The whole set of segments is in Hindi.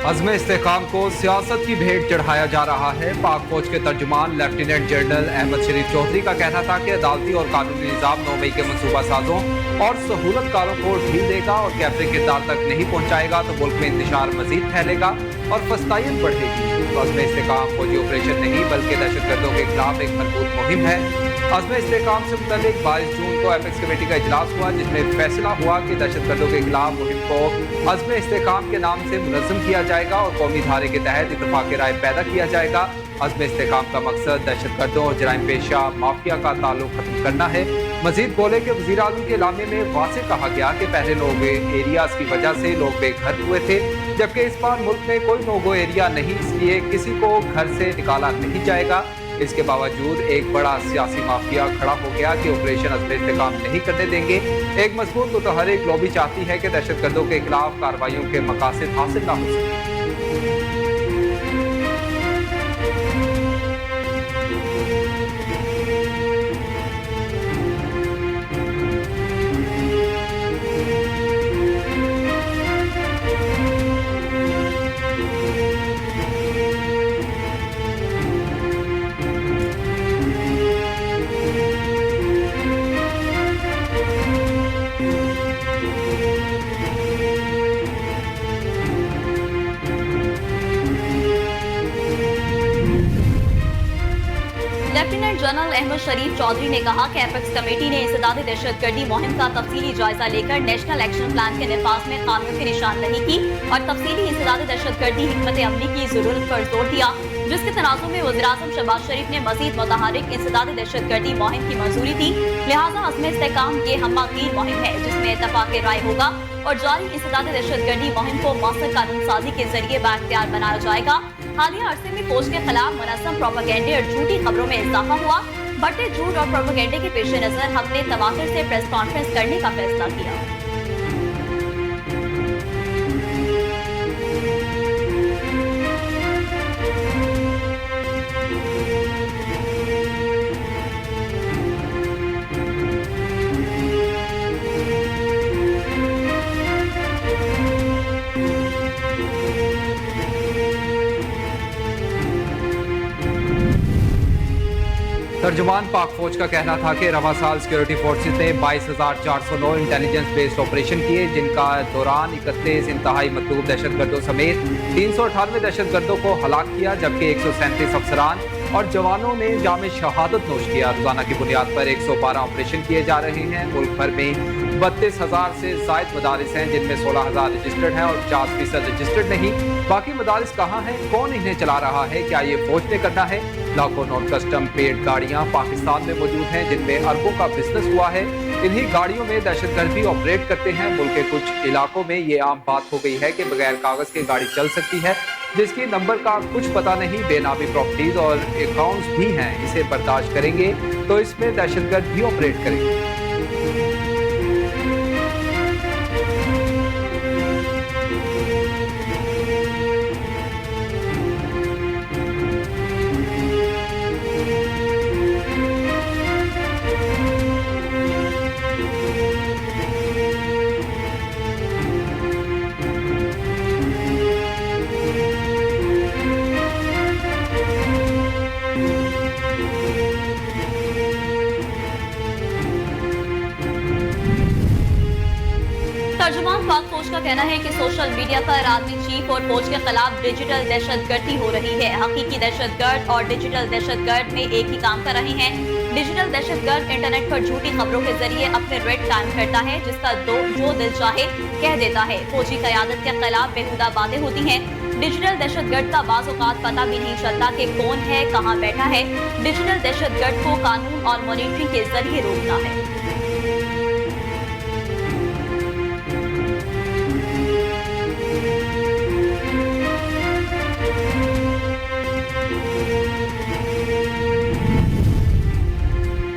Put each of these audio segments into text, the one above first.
अज़्म इस्तेकाम को सियासत की भेंट चढ़ाया जा रहा है। पाक फौज के तर्जुमान लेफ्टिनेंट जनरल अहमद शरीफ चौधरी का कहना था कि अदालती और कानूनी निज़ाम 9 मई के मनसूबा साजों और सहूलतकारों को ढील देगा और कैफरे किरदार तक नहीं पहुँचाएगा तो मुल्क में इंतशार मजीद फैलेगा और फस्तायत बढ़ेगी। तो अज़्म इस्तेकाम फौजी ऑपरेशन नहीं बल्कि दहशतगर्दों के खिलाफ एक मजबूत मुहिम है। अज़्म इस्तेकाम से मुतालिक 22 जून को एपेक्स कमेटी का इजलास हुआ, जिसमें फैसला हुआ कि दहशतगर्दों के खिलाफ मुहिम को अज़्म इस्तेकाम के नाम से मुनज़्ज़म किया जाएगा और कौमी धारे के तहत इत्तफाक राय पैदा किया जाएगा। अज़्म इस्तेकाम का मकसद दहशतगर्दों और जराइम पेशा माफिया का ताल्लुक खत्म करना है। मजीद बोले कि वज़ीर आज़म के इलामे में वाज़ेह कहा गया कि पहले नो गो एरियाज की वजह से लोग बेघर हुए थे, जबकि इस बार मुल्क में कोई नो गो एरिया नहीं, इसलिए किसी को घर से निकाला नहीं जाएगा। इसके बावजूद एक बड़ा सियासी माफिया खड़ा हो गया कि ऑपरेशन अज़्म इस्तेकाम नहीं करने देंगे। एक मजबूत मुतहरिक लॉबी चाहती है कि दहशतगर्दों के खिलाफ कार्रवाइयों के मकासद हासिल न हो सके। लेफ्टिनेंट जनरल अहमद शरीफ चौधरी ने कहा कि एपेक्स कमेटी ने इंसदादी दहशतगर्दी मुहिम का तफसीली जायजा लेकर नेशनल एक्शन प्लान के निफाज में खामियों की निशानदही की और तफसीली इंसदादी दहशतगर्दी हिकमत अमली की जरूरत पर जोर दिया, जिसके तनाजुर में वज़ीर-ए-आज़म शहबाज शरीफ ने मजीद मुतहरिक इंसदादी दहशतगर्दी मुहिम की मंजूरी दी। लिहाजा अज़्म इस्तेकाम ये हम्मागीर मुहिम है जिसमें इत्तफाक राय होगा और जारी इंसदादी दहशतगर्दी मुहिम को मौसर कानून साजी के जरिए बाख्तियार बनाया जाएगा। हालिया अरसे में फौज के खिलाफ मुनज़्ज़म प्रोपेगेंडे और झूठी खबरों में इजाफा हुआ। बढ़ते झूठ और प्रोपेगेंडे के पेश नजर हमने तवातुर से प्रेस कॉन्फ्रेंस करने का फैसला किया। तर्जुमान पाक फौज का कहना था कि रवा साल सिक्योरिटी फोर्सेज ने 22,409 इंटेलिजेंस बेस्ड ऑपरेशन किए, जिनका दौरान 31 इंतहाई मतलूब दहशतगर्दों समेत 398 दहशतगर्दों को हलाक किया, जबकि 137 अफसरान और जवानों ने जाम शहादत नोश किया। रोजाना की बुनियाद पर 112 ऑपरेशन किए जा रहे हैं। मुल्क भर में 32,000 से जायद मदारिस हैं, जिनमें 16,000 रजिस्टर्ड हैं और 50% रजिस्टर्ड नहीं। बाकी मदारिस कहाँ हैं, कौन इन्हें चला रहा है, क्या ये फौज ने करना है? लाखों नॉन कस्टम पेड गाड़ियां पाकिस्तान में मौजूद हैं, जिनमें अरबों का बिजनेस हुआ है। इन्हीं गाड़ियों में दहशतगर्द भी ऑपरेट करते हैं। मुल्क के कुछ इलाकों में ये आम बात हो गई है कि बगैर कागज के गाड़ी चल सकती है, जिसकी नंबर का कुछ पता नहीं। बेनामी प्रॉपर्टीज और अकाउंट्स भी हैं। इसे बर्दाश्त करेंगे तो इसमें दहशतगर्द भी ऑपरेट करेंगे। तर्जुमान पाक फौज का कहना है कि सोशल मीडिया पर आर्मी चीफ और फौज के खिलाफ डिजिटल दहशतगर्दी हो रही है। हकीकी दहशतगर्द और डिजिटल दहशतगर्द में एक ही काम कर रहे हैं। डिजिटल दहशतगर्द इंटरनेट पर झूठी खबरों के जरिए अपने रेट कायम करता है, जिसका जो दिल चाहे कह देता है। फौजी क़यादत के खिलाफ बेहुदा बातें होती हैं। डिजिटल दहशतगर्द का बाज़ औक़ात पता भी नहीं चलता कि कौन है, कहाँ बैठा है। डिजिटल दहशतगर्द को कानून और मॉनिटरिंग के जरिए रोकना है।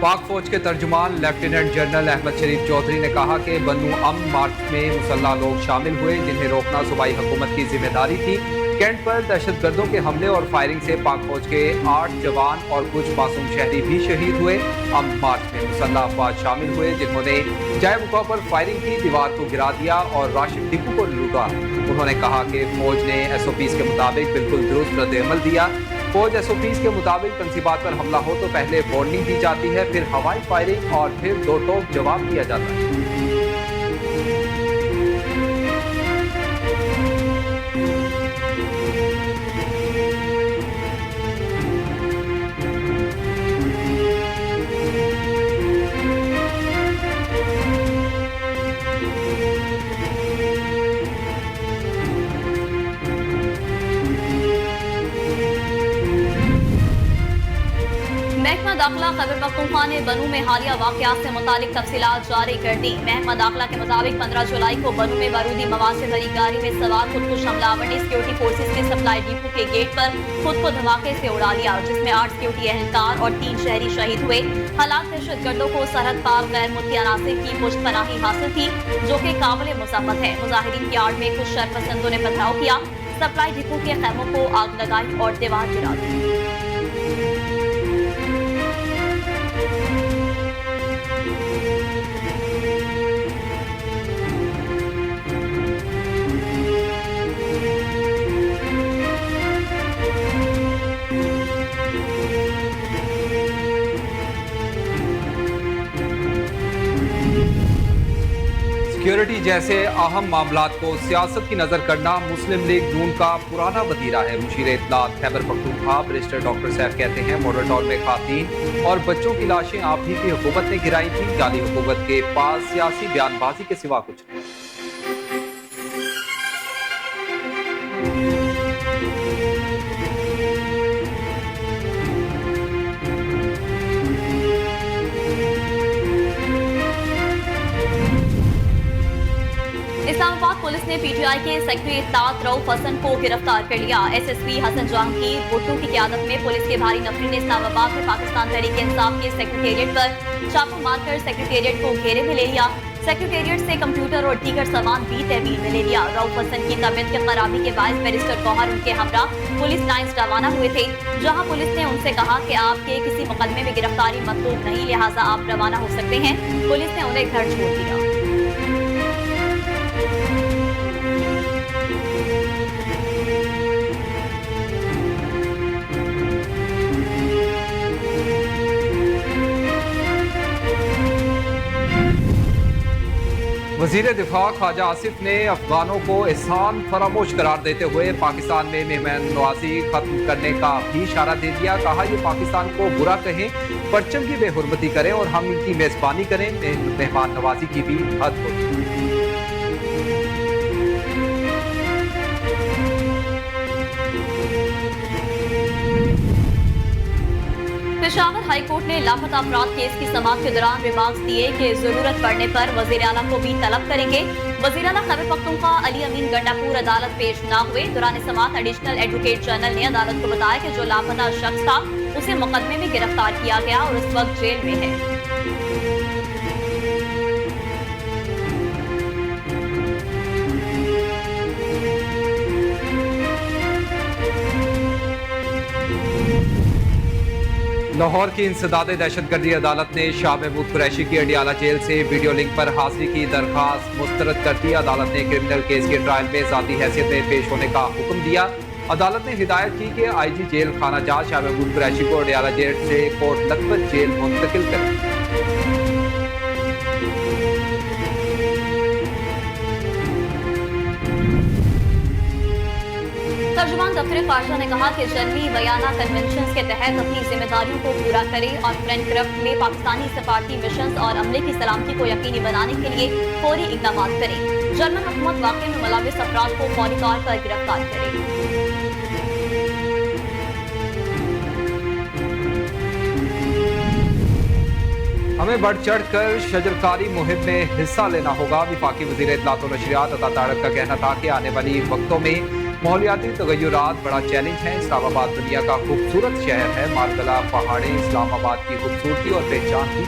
पाक फौज के तर्जुमान लेफ्टिनेंट जनरल अहमद शरीफ चौधरी ने कहा कि बनु अमन मार्च में मुसल्लह लोग शामिल हुए, जिन्हें रोकना सूबाई हुकूमत की जिम्मेदारी थी। कैंट पर दहशतगर्दों के हमले और फायरिंग से पाक फौज के 8 जवान और कुछ मासूम शहरी भी शहीद हुए। अब मार्च में मुसल्लह अफवाज शामिल हुए जिन्होंने जाए मौका पर फायरिंग की, दीवार को गिरा दिया और राशिद डिपो को लूटा। उन्होंने कहा कि फौज ने SOPs के मुताबिक बिल्कुल दुरुस्त रद्द-ए-अमल दिया। फौज SOPs के मुताबिक तंसीबात पर हमला हो तो पहले वार्निंग दी जाती है, फिर हवाई फायरिंग और फिर दो टोक जवाब दिया जाता है। महकमा दाखिला खैबर पख्तूनख्वा ने बनू में हालिया वाकयात से मुतालिक तफसीलात जारी कर दी। महकमा दाखिला के मुताबिक 15 जुलाई को बनू में बारूदी मवाद से भरी गाड़ी में सवार खुदकुश हमलावर ने सिक्योरिटी फोर्सेज के सप्लाई डिपो के गेट पर खुद को धमाके से उड़ा लिया, जिसमें 8 सिक्योरिटी एहलकार और 3 शहरी शहीद हुए। हालात दहशतगर्दों को सरहद पार गैर मुल्की अनासिर की पुष्टपनाही हासिल थी, जो कि काबिल मुसम्मत है। मुजाहिरीन की आड़ में कुछ शरपसंदों ने पथराव किया, सप्लाई डिपो के खैमों को आग लगाई और दीवार गिरा दी। सिक्योरिटी जैसे अहम मामलात को सियासत की नजर करना मुस्लिम लीग नून का पुराना वतीरा है। मुशीर इत्तलात खैबर पख्तूनख्वा बैरिस्टर डॉक्टर सैफ कहते हैं, मॉडल टाउन में खातीन और बच्चों की लाशें आप ही की हुकूमत ने गिराई थी। जाली हुकूमत के पास सियासी बयानबाजी के सिवा कुछ नहीं। इस्लामाबाद पुलिस ने PTI के सेक्रेटरी इत्तलात रऊफ हसन को गिरफ्तार कर लिया। SSP हसन जहांगीर भुट्टो की क़यादत में पुलिस के भारी नफरी ने इस्लामाबाद में पाकिस्तान तहरीक इंसाफ के सेक्रेटेरिएट पर छापा मारकर सेक्रेटेरिएट को घेरे में ले लिया। सेक्रेटेरिएट से कंप्यूटर और दीगर सामान भी तहवील में ले लिया। रऊफ हसन की तबीयत के खराबी के बायस बैरिस्टर गौहर उनके हमरा पुलिस लाइन्स रवाना हुए थे, जहां पुलिस ने उनसे कहा कि आपके किसी मुकदमे में गिरफ्तारी मतलूब नहीं, लिहाजा आप रवाना हो सकते हैं। पुलिस ने उन्हें घर छोड़ दिया। वज़ीर दिफा ख्वाजा आसिफ ने अफगानों को एहसान फरामोश करार देते हुए पाकिस्तान में मेहमान नवाजी खत्म करने का भी इशारा दे दिया। कहा, ये पाकिस्तान को बुरा कहें, परचम की बेहुरमती करें और हम इनकी मेजबानी करें, मेहमान नवाजी की भी हद होती है। पेशावर हाई कोर्ट ने लापता अफराद केस की समाअत के दौरान रिमार्क्स दिए कि जरूरत पड़ने पर वजीर आला को भी तलब करेंगे। वजीर आला खैबर पख्तूनख्वा अली अमीन गंडापुर अदालत पेश न हुए। दौरान समाअत एडिशनल एडवोकेट जनरल ने अदालत को बताया कि जो लापता शख्स था उसे मुकदमे में गिरफ्तार किया गया और इस वक्त जेल में है। लाहौर की इंसदाद दहशतगर्दी अदालत ने शाह महमूद कुरैशी की अडियाला जेल से वीडियो लिंक पर हाजिरी की दरखास्त मुस्तरद कर दी। अदालत ने क्रिमिनल केस के ट्रायल में जाती हैसियत में पेश होने का हुक्म दिया। अदालत ने हिदायत की कि IG जेल खाना जाज शाह महमूद कुरैशी को अडियाला जेल से कोट लखपत जेल मुंतकिल करें। तर्जुमान दफ्तर ख़ारजा ने कहा कि जनवी बयाना कन्वेंशन के तहत अपनी जिम्मेदारियों को पूरा करे और फ्रेंडक्राफ्ट में पाकिस्तानी सफारती मिशन और अमले की सलामती को यकीनी बनाने के लिए फौरी इकदाम करे। जर्मन हुकूमत वाक़े में मुलविस अफराद को फौरी तौर पर गिरफ्तार करे। हमें बढ़ चढ़ कर शजरकारी मुहिम में हिस्सा लेना होगा। वफाकी वज़ीर इत्तलात व नशरियात अता तारक का कहना था कि आने वाली वक्तों में माहौलियाती तगय्युरात बड़ा चैलेंज है। इस्लामाबाद दुनिया का खूबसूरत शहर है। मालगला पहाड़ें इस्लामाबाद की खूबसूरती और पहचान की।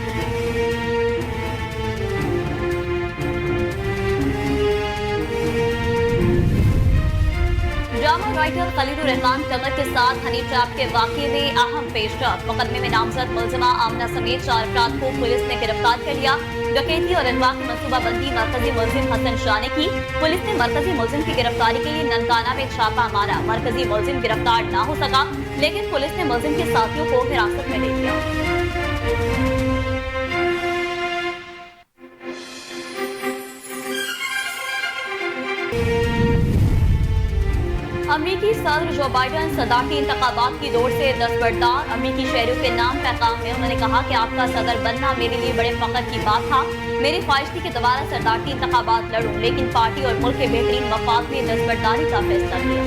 ड्रामा राइटर खलीलुर रहमान कमर के साथ हनी ट्रैप के वाकये में अहम पेशरफ। मुकदमे में नामजद मुलजिमा आमना समेत 4 अफराद को पुलिस ने गिरफ्तार कर लिया। डकैती और अगवा की मनसूबाबंदी मरकजी मुलजिम हसन शाह ने की। पुलिस ने मरकजी मुलजिम की गिरफ्तारी के लिए ननकाना में छापा मारा। मरकजी मुलजिम गिरफ्तार न हो सका, लेकिन पुलिस ने मुलजिम के साथियों को हिरासत में ले लिया। अमरीकी सदर जो बाइडन सदारती इंतखाबात की दौड़ से दस्तबरदार। अमरीकी शहरियों के नाम पैगाम में उन्होंने कहा कि आपका सदर बनना मेरे लिए बड़े फख्र की बात था। मेरी ख्वाहिश थी कि दोबारा सदारती इंतखाबात लड़ूं, लेकिन पार्टी और मुल्क के बेहतरीन मफाद ने दस्तबरदारी का फैसला किया।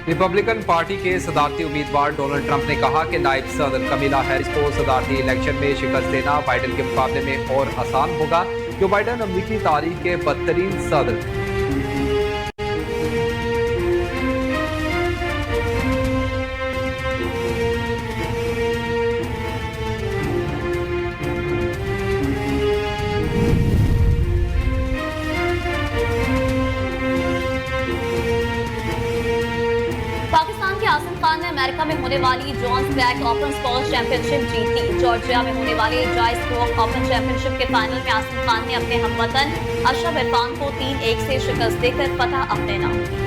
रिपब्लिकन पार्टी के सदारती उम्मीदवार डोनाल्ड ट्रंप ने कहा कि नायब सदर कमीला हैरिस को सदारती इलेक्शन में शिकस्त देना बाइडन के मुकाबले में और आसान होगा। जो बाइडन अमरीकी तारीख के बदतरीन सदर हैं। पाकिस्तान के आसिम खान ने अमेरिका में होने वाली जॉन्स बैक ओपन स्क्वॉश चैंपियनशिप जीत ली। जॉर्जिया में होने वाले जाय स्ट्रोक ओपन चैंपियनशिप के फाइनल में आसिम खान ने अपने हमवतन अशरफ इरफान को 3-1 से शिकस्त देकर फतह अपने नाम की।